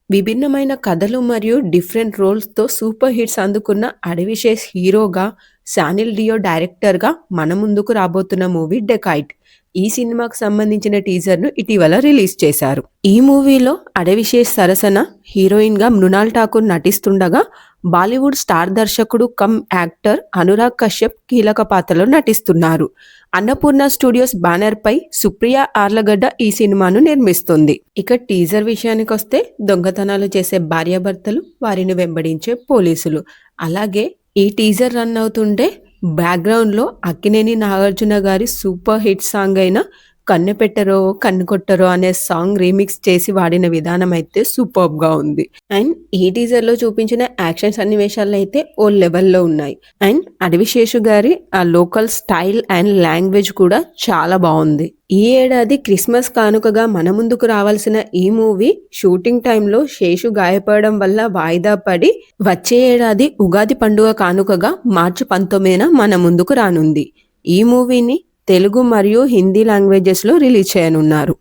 విభిన్నమైన కథలు మరియు డిఫరెంట్ రోల్స్‌తో సూపర్ హిట్స్ అందుకున్న 'అడవిశేష్' హీరోగా, సానిల్ డియో డైరెక్టర్‌గా మన ముందుకు రాబోతున్న మూవీ 'డెకాయిట్'. ఈ సినిమాకు సంబంధించిన టీజర్‌ను ఇటీవల రిలీజ్ చేశారు. ఈ మూవీలో అడవిశేష్ సరసన హీరోయిన్‌గా మృణాల్ ఠాకూర్ నటిస్తుండగా, బాలీవుడ్ స్టార్ దర్శకుడు కమ్ యాక్టర్ అనురాగ్ కశ్యప్ కీలక పాత్రలో నటిస్తున్నారు. అన్నపూర్ణ స్టూడియోస్ బ్యానర్‌పై సుప్రియ ఆర్లగడ్డ ఈ సినిమాను నిర్మిస్తుంది. ఇక టీజర్ విషయానికొస్తే దొంగతనాలు చేసే భార్యాభర్తలు, వారిని వెంబడించే పోలీసులు. అలాగే ఈ టీజర్ రన్ అవుతుంటే బ్యాక్‌గ్రౌండ్‌లో అక్కినేని నాగార్జున గారి సూపర్ హిట్ సాంగ్ అయిన 'కన్నెపెట్టరో కన్ను కొట్టరో' అనే సాంగ్ రీమిక్స్ చేసి వాడిన విధానం అయితే సూపర్బ్‌గా ఉంది. అండ్ ఈ టీజర్‌లో చూపించిన యాక్షన్ సన్నివేశాలు అయితే ఓ లెవెల్‌లో ఉన్నాయి. అండ్ అడవిశేషు గారి ఆ లోకల్ స్టైల్ అండ్ లాంగ్వేజ్ కూడా చాలా బావుంది. ఈ ఏడాది క్రిస్మస్ కానుకగా మన ముందుకు రావాల్సిన ఈ మూవీ షూటింగ్ టైంలో శేషు గాయపడడం వల్ల వాయిదా పడి వచ్చే ఏడాది ఉగాది పండుగ కానుకగా మార్చి 19న మన ముందుకు రానుంది. ఈ మూవీని తెలుగు మరియు హిందీ లాంగ్వేజెస్‌లో రిలీజ్ చేయనున్నారు.